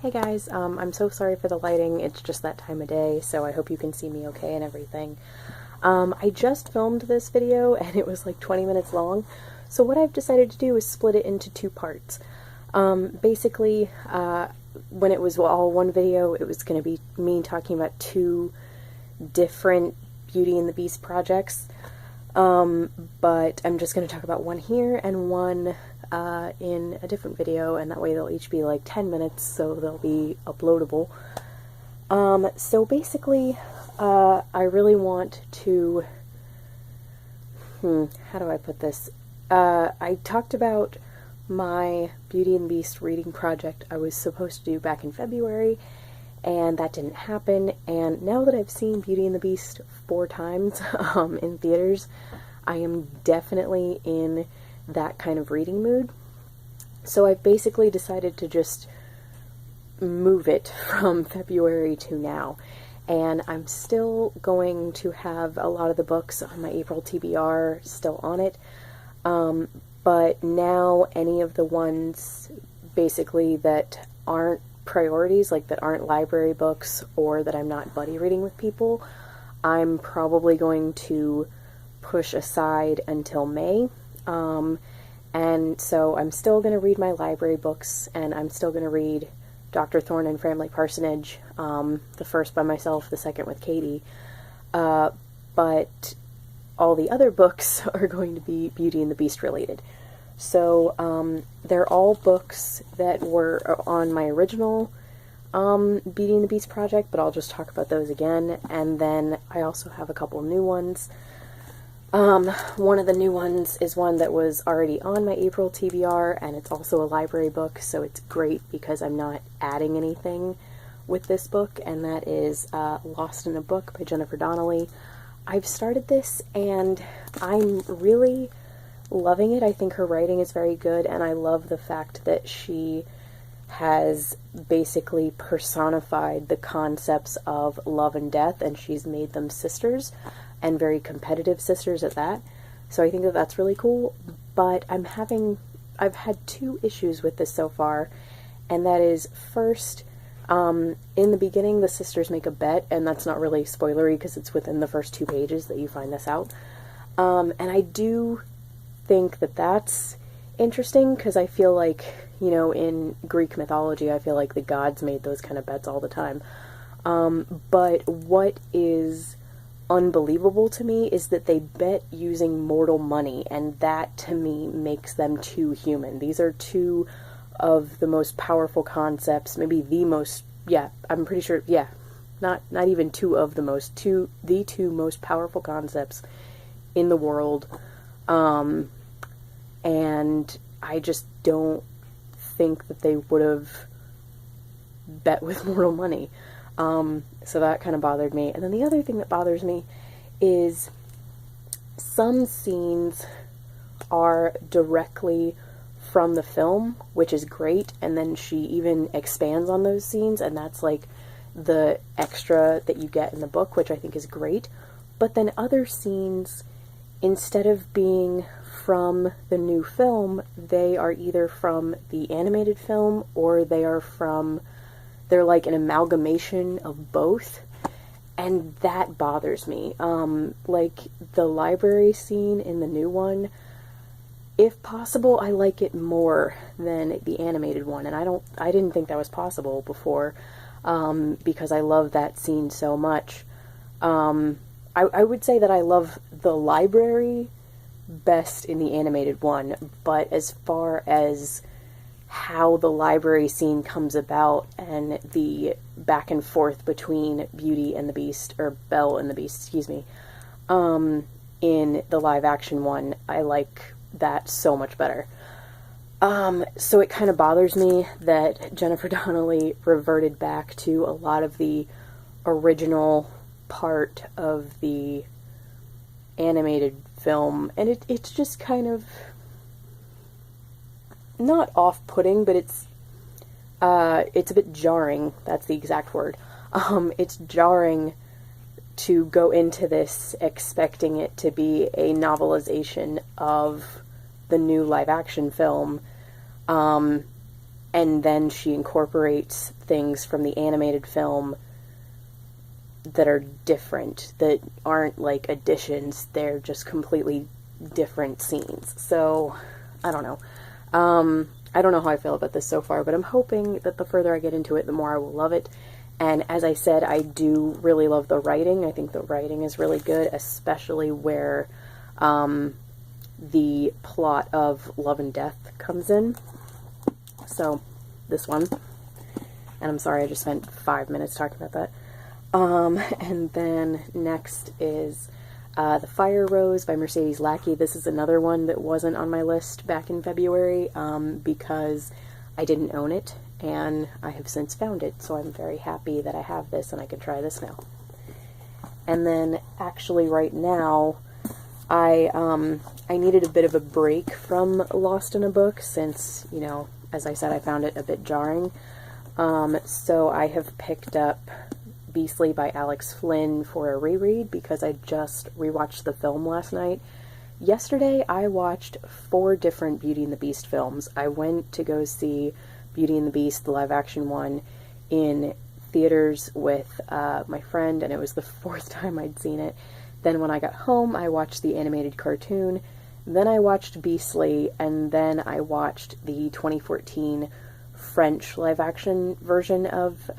Hey guys, I'm so sorry for the lighting, it's just that time of day, so I hope you can see me okay and everything. I just filmed this video and it was like 20 minutes long, so what I've decided to do is split it into two parts. Basically, when it was all one video, it was going to be me talking about two different Beauty and the Beast projects, but I'm just going to talk about one here and one in a different video, and that way they'll each be like 10 minutes, so they'll be uploadable. So basically, I really want to, how do I put this? I talked about my Beauty and the Beast reading project I was supposed to do back in February, and that didn't happen, and now that I've seen Beauty and the Beast 4 times in theaters, I am definitely in that kind of reading mood. So I've basically decided to just move it from February to now, and I'm still going to have a lot of the books on my April TBR still on it, but now any of the ones basically that aren't priorities, like that aren't library books or that I'm not buddy reading with people, I'm probably going to push aside until May. And so I'm still going to read my library books, and I'm still going to read Dr. Thorne and Framley Parsonage, the first by myself, the second with Katie, but all the other books are going to be Beauty and the Beast related. So they're all books that were on my original Beauty and the Beast project, but I'll just talk about those again, and then I also have a couple new ones. One of the new ones is one that was already on my April TBR, and it's also a library book, so it's great because I'm not adding anything with this book, and that is Lost in a Book by Jennifer Donnelly. I've started this, and I'm really loving it. I think her writing is very good, and I love the fact that she has basically personified the concepts of love and death, and she's made them sisters, and very competitive sisters at that. So I think that that's really cool, but I've had 2 issues with this so far, and that is, first, in the beginning the sisters make a bet, and that's not really spoilery because it's within the first 2 pages that you find this out, and I do think that that's interesting because I feel like, you know, in Greek mythology I feel like the gods made those kind of bets all the time, but what is unbelievable to me is that they bet using mortal money, and that to me makes them too human. These are 2 of the most powerful concepts, maybe the most, I'm pretty sure, not even 2 of the most, the 2 most powerful concepts in the world, and I just don't think that they would have bet with mortal money. So that kind of bothered me. And then the other thing that bothers me is some scenes are directly from the film, which is great, and then she even expands on those scenes, and that's like the extra that you get in the book, which I think is great. But then other scenes, instead of being from the new film, they are either from the animated film or they're like an amalgamation of both, and that bothers me. Like the library scene in the new one, if possible, I like it more than the animated one, and I didn't think that was possible before, because I love that scene so much. I would say that I love the library best in the animated one, but as far as how the library scene comes about and the back and forth between Beauty and the Beast, or Belle and the Beast, excuse me, in the live action one, I like that so much better. So it kind of bothers me that Jennifer Donnelly reverted back to a lot of the original part of the animated film, and it's just kind of not off-putting, but it's a bit jarring. That's the exact word. It's jarring to go into this expecting it to be a novelization of the new live-action film, and then she incorporates things from the animated film that are different, that aren't like additions, they're just completely different scenes. So, I don't know. I don't know how I feel about this so far, but I'm hoping that the further I get into it, the more I will love it. And as I said, I do really love the writing. I think the writing is really good, especially where the plot of Love and Death comes in. So, this one. And I'm sorry, I just spent 5 minutes talking about that. And then next is The Fire Rose by Mercedes Lackey. This is another one that wasn't on my list back in February because I didn't own it, and I have since found it, so I'm very happy that I have this and I can try this now. And then actually right now, I needed a bit of a break from Lost in a Book since, you know, as I said, I found it a bit jarring. So I have picked up Beastly by Alex Flynn for a reread because I just rewatched the film last night. Yesterday I watched 4 different Beauty and the Beast films. I went to go see Beauty and the Beast, the live action one, in theaters with my friend, and it was the 4th time I'd seen it. Then when I got home, I watched the animated cartoon, then I watched Beastly, and then I watched the 2014 French live action version of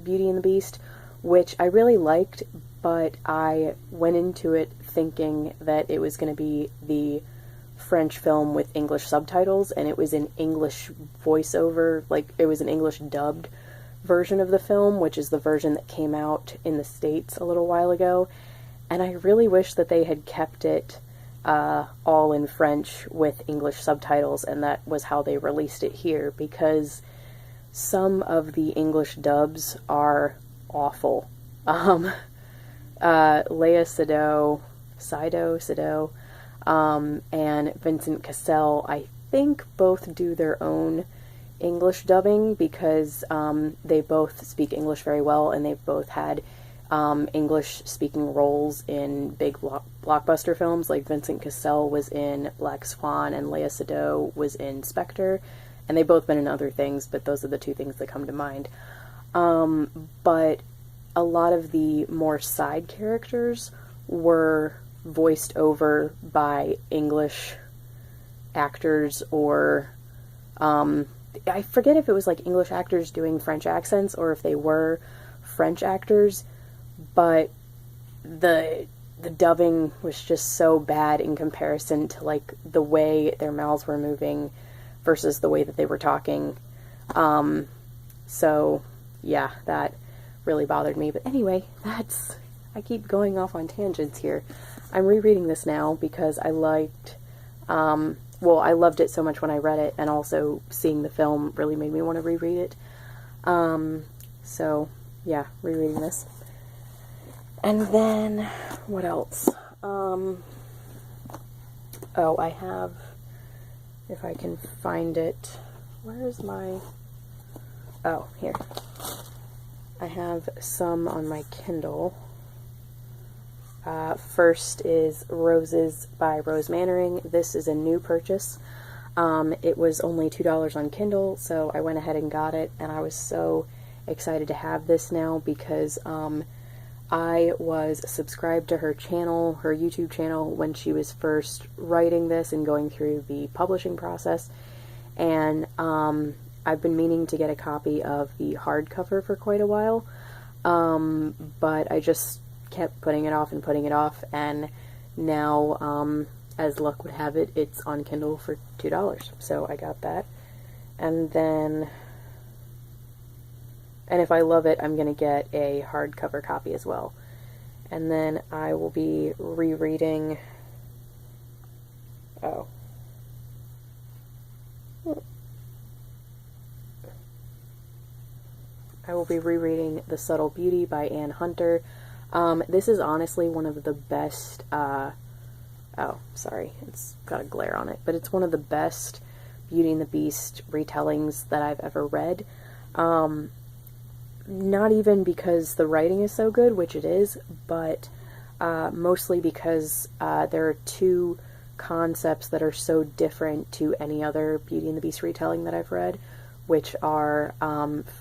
Beauty and the Beast, which I really liked, but I went into it thinking that it was going to be the French film with English subtitles, and it was an English voiceover, like it was an English dubbed version of the film, which is the version that came out in the States a little while ago, and I really wish that they had kept it all in French with English subtitles, and that was how they released it here, because some of the English dubs are awful. Lea Seydoux, and Vincent Cassel, I think both do their own English dubbing because they both speak English very well, and they've both had English speaking roles in big blockbuster films. Like Vincent Cassel was in Black Swan and Lea Seydoux was in Spectre, and they've both been in other things, but those are the 2 things that come to mind. But a lot of the more side characters were voiced over by English actors, or I forget if it was like English actors doing French accents or if they were French actors, but the dubbing was just so bad in comparison to like the way their mouths were moving versus the way that they were talking. So yeah, that really bothered me. But anyway, I keep going off on tangents here. I'm rereading this now because I liked, I loved it so much when I read it, and also seeing the film really made me want to reread it. So yeah, rereading this. And then, what else? I have, if I can find it, where is my, here. I have some on my Kindle. First is Roses by Rose Mannering. This is a new purchase. It was only $2 on Kindle, so I went ahead and got it, and I was so excited to have this now because I was subscribed to her channel, her YouTube channel, when she was first writing this and going through the publishing process, and I've been meaning to get a copy of the hardcover for quite a while, but I just kept putting it off, and now, as luck would have it, it's on Kindle for $2, so I got that. And then, and if I love it, I'm going to get a hardcover copy as well. And then I will be rereading, I will be rereading The Subtle Beauty by Anne Hunter. This is honestly one of the best, sorry, it's got a glare on it, but it's one of the best Beauty and the Beast retellings that I've ever read. Not even because the writing is so good, which it is, but mostly because there are 2 concepts that are so different to any other Beauty and the Beast retelling that I've read, which are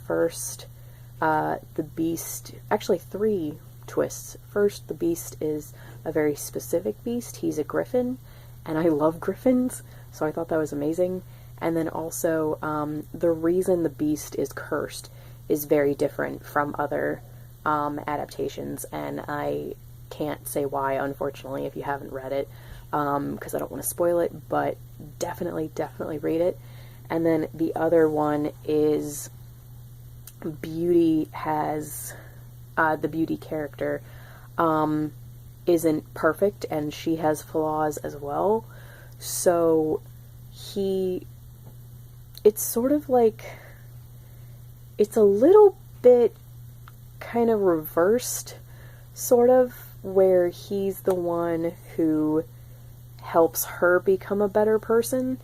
first, the beast, actually 3 twists. First, the beast is a very specific beast. He's a griffin, and I love griffins, so I thought that was amazing. And then also, the reason the beast is cursed is very different from other adaptations, and I can't say why, unfortunately, if you haven't read it, because I don't want to spoil it, but definitely read it. And then the other one is Beauty has, the Beauty character isn't perfect, and she has flaws as well. So it's sort of like, it's a little bit kind of reversed, sort of, where he's the one who helps her become a better person,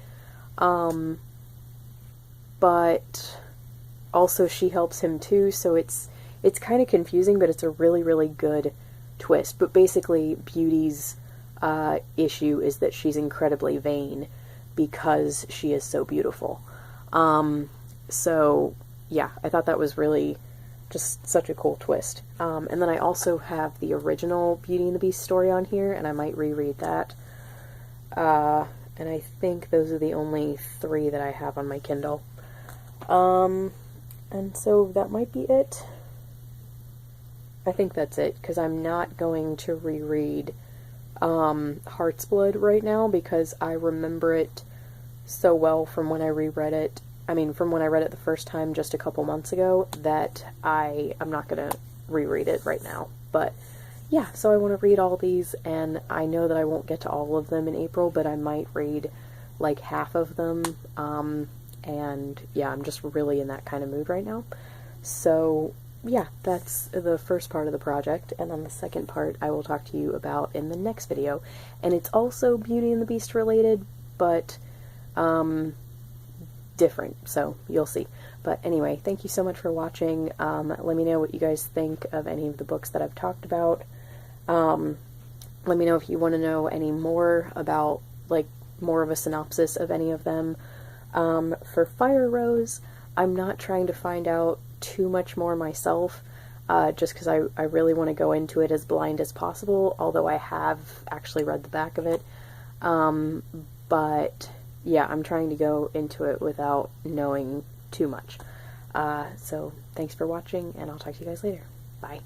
but also she helps him too, so it's kind of confusing, but it's a really good twist. But basically, Beauty's issue is that she's incredibly vain because she is so beautiful. So yeah, I thought that was really just such a cool twist. And then I also have the original Beauty and the Beast story on here, and I might reread that. And I think those are the only 3 that I have on my Kindle. And so that might be it. I think that's it, because I'm not going to reread Heart's Blood right now, because I remember it so well from when I reread it. I mean, from when I read it the first time just a couple months ago, that I'm not going to reread it right now. But yeah, so I want to read all these, and I know that I won't get to all of them in April, but I might read like half of them. And yeah, I'm just really in that kind of mood right now. So yeah, that's the first part of the project, and then the second part I will talk to you about in the next video. And it's also Beauty and the Beast related, but different, so you'll see. But anyway, thank you so much for watching. Let me know what you guys think of any of the books that I've talked about. Let me know if you want to know any more about, like, more of a synopsis of any of them. For Fire Rose, I'm not trying to find out too much more myself, just because I really want to go into it as blind as possible, although I have actually read the back of it. But yeah, I'm trying to go into it without knowing too much. So thanks for watching, and I'll talk to you guys later. Bye.